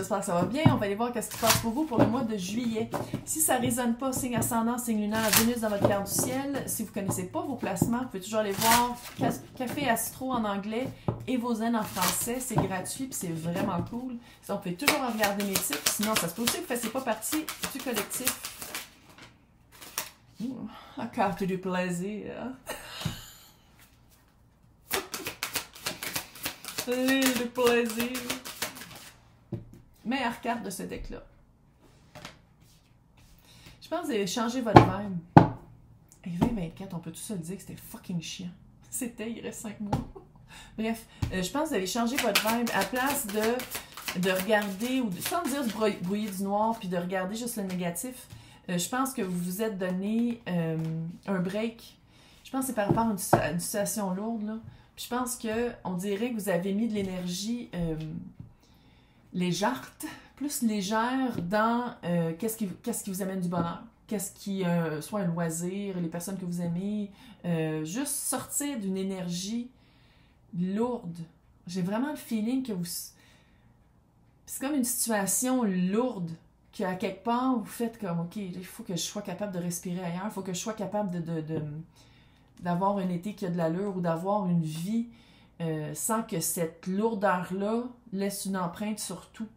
j'espère que ça va bien. On va aller voir qu'est-ce qui se passe pour vous pour le mois de juillet. Si ça ne résonne pas, signe ascendant, signe lunaire, Vénus dans votre carte du ciel. Si vous ne connaissez pas vos placements, vous pouvez toujours aller voir Café Astro en anglais et vos zen en français. C'est gratuit et c'est vraiment cool. Donc, vous pouvez toujours regarder mes titres. Sinon, ça se peut aussi que vous ne fassiez pas partie du collectif. La carte du plaisir. Le plaisir. Meilleure carte de ce deck-là. Je pense que vous avez changé votre vibe. Et 2024, on peut tout se le dire que c'était fucking chiant. C'était, il reste 5 mois. Bref, je pense que vous avez changé votre vibe. À place de regarder, ou sans dire de brouiller du noir, puis de regarder juste le négatif, je pense que vous vous êtes donné un break. Je pense que c'est par rapport à une situation lourde, là. Puis je pense qu'on dirait que vous avez mis de l'énergie légère, plus légère dans qu'est-ce qui vous amène du bonheur. Qu'est-ce qui, soit un loisir, les personnes que vous aimez, juste sortir d'une énergie lourde. J'ai vraiment le feeling que vous... C'est comme une situation lourde, qu'à quelque part, vous faites comme, OK, il faut que je sois capable de respirer ailleurs, il faut que je sois capable d'avoir un été qui a de l'allure ou d'avoir une vie sans que cette lourdeur-là laisse une empreinte sur tout.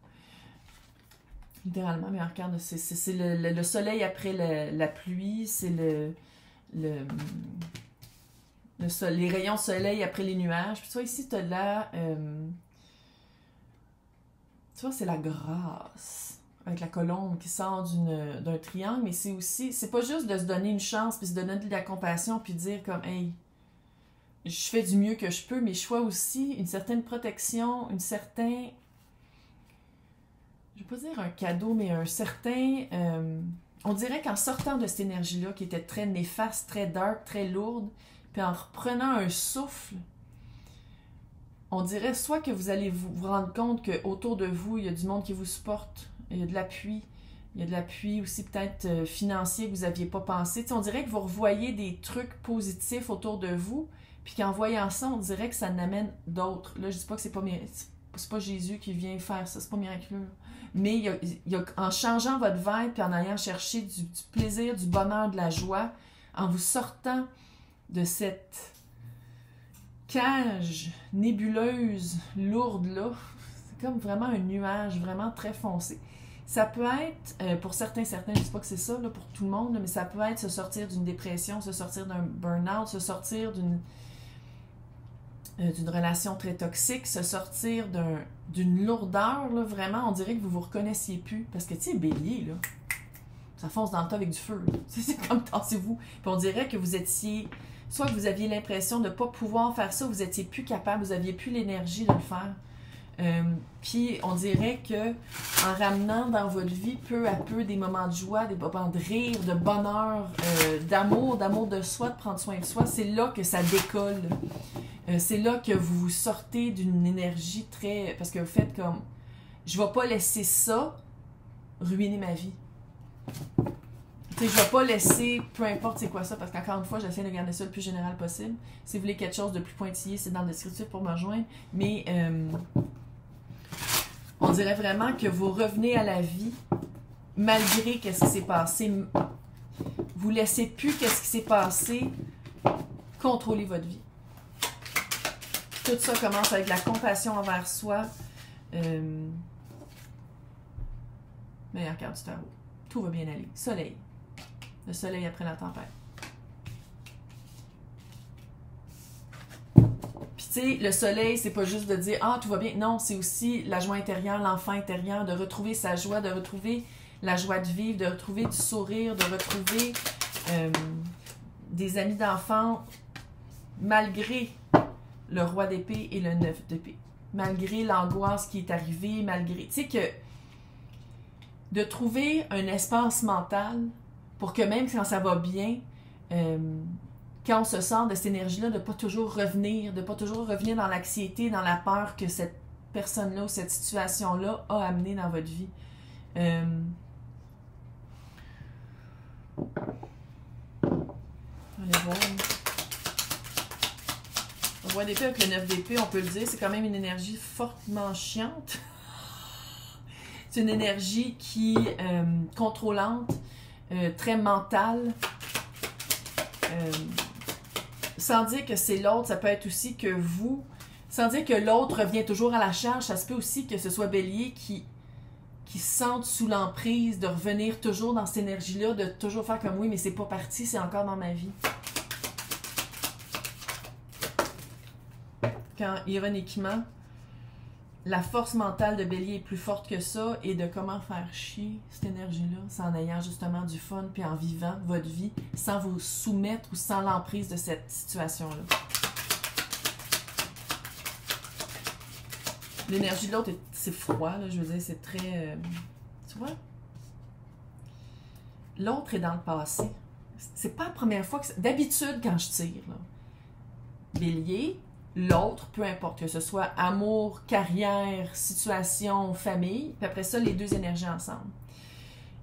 Littéralement, mais regarde, c'est le soleil après la pluie, c'est les rayons de soleil après les nuages. Puis tu vois, ici, tu as là... tu vois, c'est la grâce, avec la colombe qui sort d'un triangle, mais c'est aussi... C'est pas juste de se donner une chance, puis se donner de la compassion, puis dire comme, hey, je fais du mieux que je peux, mais je vois aussi une certaine protection, une certaine... Je vais pas dire un cadeau, mais un certain... on dirait qu'en sortant de cette énergie-là, qui était très néfaste, très dark, très lourde, puis en reprenant un souffle, on dirait soit que vous allez vous rendre compte qu'autour de vous, il y a du monde qui vous supporte, il y a de l'appui, il y a de l'appui aussi peut-être financier que vous n'aviez pas pensé. T'sais, on dirait que vous revoyez des trucs positifs autour de vous, puis qu'en voyant ça, on dirait que ça en amène d'autres. Là, je dis pas que c'est pas Jésus qui vient faire ça, c'est pas miraculeux. Mais il y a, en changeant votre vibe, puis en allant chercher du plaisir, du bonheur, de la joie, en vous sortant de cette cage nébuleuse, lourde là, c'est comme vraiment un nuage, vraiment très foncé. Ça peut être, pour certains, je ne dis pas que c'est ça là, pour tout le monde, mais ça peut être se sortir d'une dépression, se sortir d'un burn-out, se sortir d'une relation très toxique, se sortir d'une lourdeur, là, vraiment, on dirait que vous vous reconnaissiez plus. Parce que, tu sais, bélier, là, ça fonce dans le tas avec du feu. C'est comme tassez-vous. Puis on dirait que vous étiez... Soit que vous aviez l'impression de ne pas pouvoir faire ça, vous étiez plus capable, vous n'aviez plus l'énergie de le faire. Puis on dirait que en ramenant dans votre vie peu à peu des moments de joie, des moments de rire, de bonheur, d'amour de soi, de prendre soin de soi, c'est là que ça décolle. C'est là que vous vous sortez d'une énergie très... Parce que vous faites comme... Je vais pas laisser ça ruiner ma vie. Tu sais, je vais pas laisser... Peu importe c'est quoi ça, parce qu'encore une fois, j'essaie de garder ça le plus général possible. Si vous voulez quelque chose de plus pointillé, c'est dans la description pour me rejoindre. Mais on dirait vraiment que vous revenez à la vie malgré qu'est-ce qui s'est passé. Vous laissez plus qu'est-ce qui s'est passé contrôler votre vie. Tout ça commence avec la compassion envers soi. Meilleure carte du tarot. Tout va bien aller. Soleil. Le soleil après la tempête. Puis tu sais, le soleil, c'est pas juste de dire « Ah, tout va bien ». Non, c'est aussi la joie intérieure, l'enfant intérieur, de retrouver sa joie, de retrouver la joie de vivre, de retrouver du sourire, de retrouver des amis d'enfants malgré le roi d'épée et le 9 d'épée. Malgré l'angoisse qui est arrivée, malgré... Tu sais que de trouver un espace mental pour que même quand ça va bien, quand on se sent de cette énergie-là, de ne pas toujours revenir, dans l'anxiété, dans la peur que cette personne-là ou cette situation-là a amené dans votre vie. Allez voir. Le roi d'épée avec le 9 d'épée, on peut le dire, c'est quand même une énergie fortement chiante. C'est une énergie qui contrôlante, très mentale. Sans dire que c'est l'autre, ça peut être aussi que vous, sans dire que l'autre revient toujours à la charge, ça se peut aussi que ce soit Bélier qui se sente sous l'emprise de revenir toujours dans cette énergie-là, de toujours faire comme oui, mais c'est pas parti, c'est encore dans ma vie. Quand, ironiquement, la force mentale de Bélier est plus forte que ça et de comment faire chier cette énergie-là, c'est en ayant justement du fun puis en vivant votre vie sans vous soumettre ou sans l'emprise de cette situation-là. L'énergie de l'autre, c'est froid, là, je veux dire, c'est très... tu vois? L'autre est dans le passé. C'est pas la première fois que... D'habitude, quand je tire, là, Bélier, l'autre, peu importe, que ce soit amour, carrière, situation, famille, puis après ça, les deux énergies ensemble.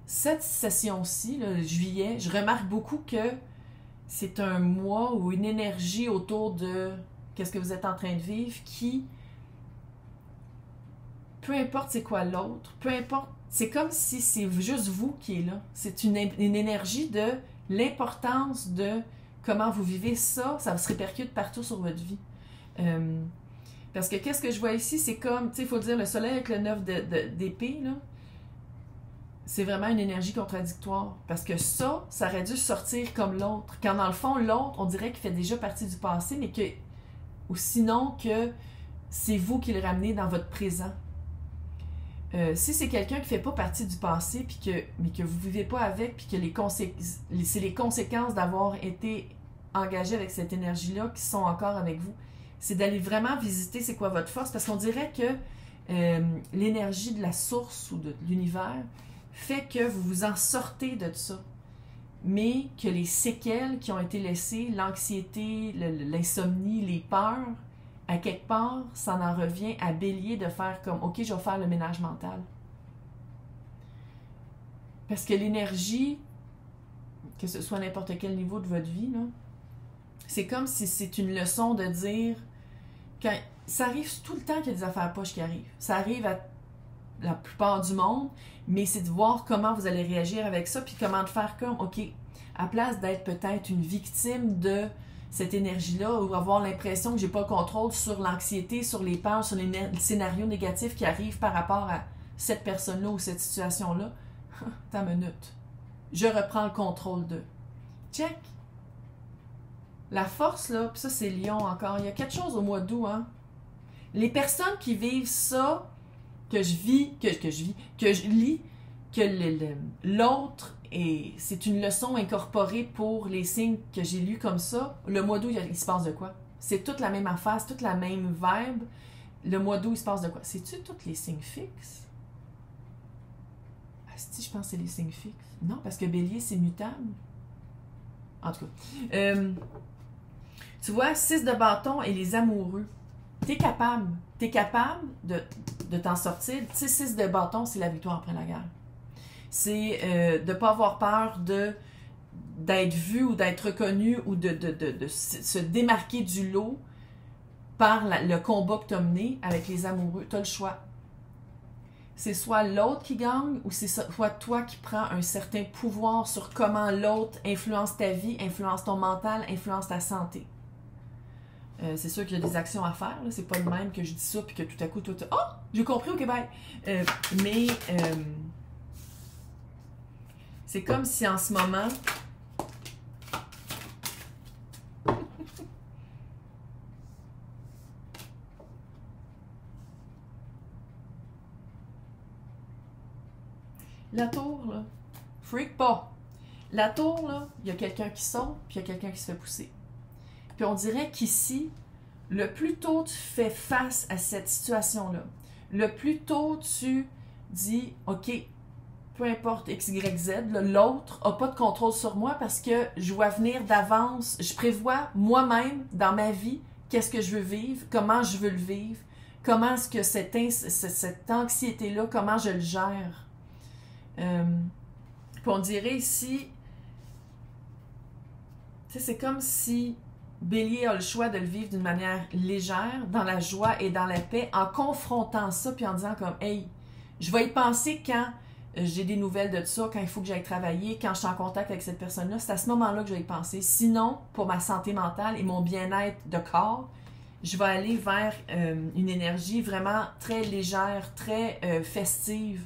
Cette session-ci, juillet, je remarque beaucoup que c'est un mois ou une énergie autour de qu'est-ce que vous êtes en train de vivre qui... Peu importe c'est quoi l'autre, peu importe, c'est comme si c'est juste vous qui est là. C'est une énergie de l'importance de comment vous vivez ça, ça se répercute partout sur votre vie. Parce que qu'est-ce que je vois ici, c'est comme, tu sais, il faut dire, le soleil avec le 9 d'épée, là, c'est vraiment une énergie contradictoire. Parce que ça aurait dû sortir comme l'autre. Quand dans le fond, l'autre, on dirait qu'il fait déjà partie du passé, mais que, ou sinon que c'est vous qui le ramenez dans votre présent. Si c'est quelqu'un qui ne fait pas partie du passé, mais que vous ne vivez pas avec, puis que c'est les conséquences d'avoir été engagé avec cette énergie-là qui sont encore avec vous, c'est d'aller vraiment visiter c'est quoi votre force, parce qu'on dirait que l'énergie de la source ou de l'univers fait que vous vous en sortez de ça, mais que les séquelles qui ont été laissées, l'anxiété, l'insomnie, les peurs, à quelque part, ça en revient à Bélier de faire comme « Ok, je vais faire le ménage mental. » Parce que l'énergie, que ce soit à n'importe quel niveau de votre vie, c'est comme si c'est une leçon de dire... Quand, ça arrive tout le temps qu'il y a des affaires poches qui arrivent. Ça arrive à la plupart du monde, mais c'est de voir comment vous allez réagir avec ça, puis comment de faire comme « Ok, à place d'être peut-être une victime de... » cette énergie-là, ou avoir l'impression que j'ai pas le contrôle sur l'anxiété, sur les peurs, sur les scénarios négatifs qui arrivent par rapport à cette personne-là ou cette situation-là. Attends une minute. Je reprends le contrôle de. Check. La force, là, puis ça c'est Lion encore, il y a quelque chose au mois d'août, hein. Les personnes qui vivent ça, que je lis, que l'autre... Et c'est une leçon incorporée pour les signes que j'ai lus comme ça. Le mois d'août, il se passe de quoi? C'est toute la même affaire, c'est toute la même vibe. Le mois d'août, il se passe de quoi? C'est-tu tous les signes fixes? Ah, si, je pense que c'est les signes fixes. Non, parce que Bélier, c'est mutable. En tout cas. Tu vois, 6 de bâton et les amoureux. T'es capable de t'en sortir. Tu sais, 6 de bâton, c'est la victoire après la guerre. C'est de ne pas avoir peur d'être vu ou d'être reconnu ou de se démarquer du lot par le combat que tu as mené avec les amoureux. Tu as le choix. C'est soit l'autre qui gagne ou c'est soit toi qui prends un certain pouvoir sur comment l'autre influence ta vie, influence ton mental, influence ta santé. C'est sûr qu'il y a des actions à faire. C'est pas le même que je dis ça puis que tout à coup, toi, oh, j'ai compris, ok, bye. Mais... c'est comme si en ce moment, la tour, là, freak pas. La tour, là, il y a quelqu'un qui saute, puis il y a quelqu'un qui se fait pousser. Puis on dirait qu'ici, le plus tôt tu fais face à cette situation-là, le plus tôt tu dis, OK, peu importe X, Y, Z, l'autre n'a pas de contrôle sur moi parce que je vois venir d'avance, je prévois moi-même dans ma vie qu'est-ce que je veux vivre, comment je veux le vivre, comment est-ce que cette anxiété-là, comment je le gère. Puis on dirait ici, tu sais, c'est comme si Bélier a le choix de le vivre d'une manière légère, dans la joie et dans la paix, en confrontant ça puis en disant comme « Hey, Je vais y penser quand j'ai des nouvelles de ça, quand il faut que j'aille travailler, quand je suis en contact avec cette personne-là. C'est à ce moment-là que je vais y penser. Sinon, pour ma santé mentale et mon bien-être de corps, je vais aller vers une énergie vraiment très légère, très festive,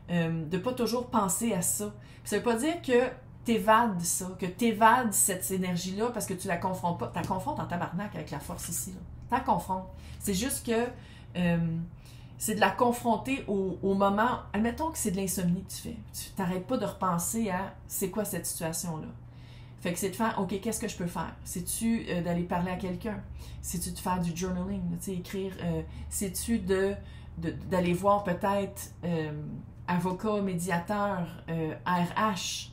de pas toujours penser à ça. Puis ça veut pas dire que t'évades ça, que t'évades cette énergie-là parce que tu la confrontes pas. Tu la confrontes en tabarnak avec la force ici. Tu la confrontes. C'est juste que c'est de la confronter au moment. Admettons que c'est de l'insomnie que tu fais. Tu t'arrêtes pas de repenser à c'est quoi cette situation-là. Fait que c'est de faire, OK, qu'est-ce que je peux faire? C'est-tu d'aller parler à quelqu'un? C'est-tu de faire du journaling, tu sais, écrire? C'est-tu d'aller voir peut-être avocat, médiateur, RH?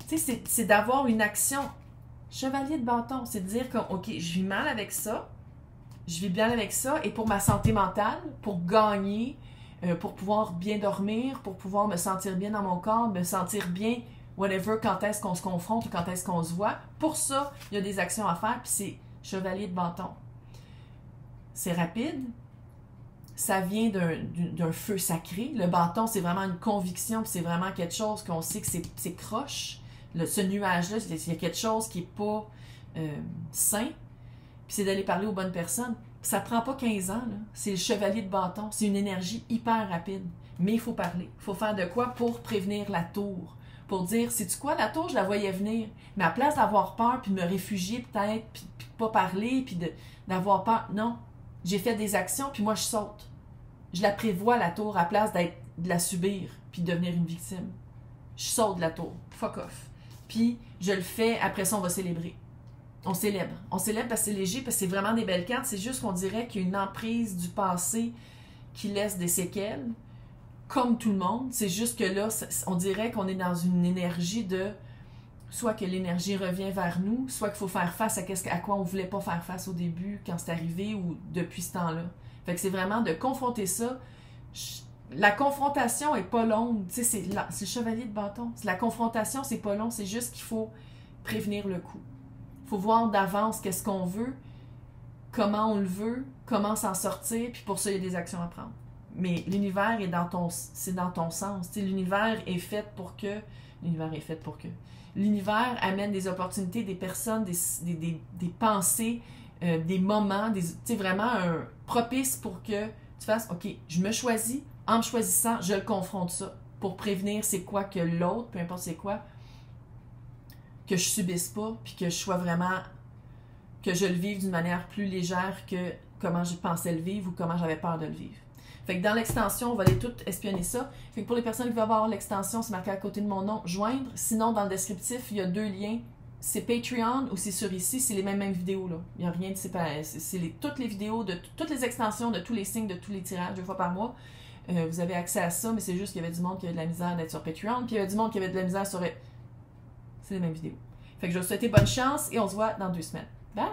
Tu sais, c'est d'avoir une action. Chevalier de bâton, c'est de dire que, OK, je vis mal avec ça, je vis bien avec ça, et pour ma santé mentale, pour gagner, pour pouvoir bien dormir, pour pouvoir me sentir bien dans mon corps, me sentir bien whatever, quand est-ce qu'on se confronte ou quand est-ce qu'on se voit. Pour ça, il y a des actions à faire, puis c'est chevalier de bâton. C'est rapide, ça vient d'un feu sacré. Le bâton, c'est vraiment une conviction, puis c'est vraiment quelque chose qu'on sait que c'est croche. Ce nuage-là, il y a quelque chose qui n'est pas sain, puis c'est d'aller parler aux bonnes personnes. Puis ça prend pas 15 ans, là. C'est le chevalier de bâton. C'est une énergie hyper rapide. Mais il faut parler. Il faut faire de quoi pour prévenir la tour. Pour dire, sais-tu quoi, la tour, je la voyais venir. Mais à place d'avoir peur, puis de me réfugier peut-être, puis de pas parler, puis d'avoir peur, non. J'ai fait des actions, puis moi, je saute. Je la prévois, la tour, à place de la subir, puis de devenir une victime. Je saute de la tour. Fuck off. Puis, je le fais, après ça, on va célébrer. On célèbre. On célèbre parce que c'est léger, parce que c'est vraiment des belles cartes. C'est juste qu'on dirait qu'il y a une emprise du passé qui laisse des séquelles, comme tout le monde. C'est juste que là, on dirait qu'on est dans une énergie de soit que l'énergie revient vers nous, soit qu'il faut faire face à quoi on ne voulait pas faire face au début, quand c'est arrivé, ou depuis ce temps-là. Fait que c'est vraiment de confronter ça. La confrontation est pas longue. Tu sais, c'est le chevalier de bâton. La confrontation, c'est pas long. C'est juste qu'il faut prévenir le coup. Il faut voir d'avance qu'est-ce qu'on veut, comment on le veut, comment s'en sortir, puis pour ça, il y a des actions à prendre. Mais l'univers c'est dans ton sens. Tu sais, l'univers est fait pour que... L'univers amène des opportunités, des personnes, des pensées, des moments, tu sais, vraiment propice pour que tu fasses, OK, je me choisis, en me choisissant, je le confronte ça pour prévenir c'est quoi que l'autre, peu importe c'est quoi, que je subisse pas, puis que je sois vraiment, que je le vive d'une manière plus légère que comment je pensais le vivre ou comment j'avais peur de le vivre. Fait que dans l'extension, on va aller tout espionner ça. Fait que pour les personnes qui veulent avoir l'extension, c'est marqué à côté de mon nom, joindre. Sinon, dans le descriptif, il y a 2 liens. C'est Patreon ou c'est sur ici, c'est les mêmes vidéos, là. Il n'y a rien de séparé. C'est toutes les vidéos, de toutes les extensions, de tous les signes, de tous les tirages, 2 fois par mois. Vous avez accès à ça, mais c'est juste qu'il y avait du monde qui avait de la misère d'être sur Patreon, puis il y avait du monde qui avait de la misère sur... C'est les mêmes vidéos. Fait que je vais vous souhaiter bonne chance et on se voit dans 2 semaines. Bye!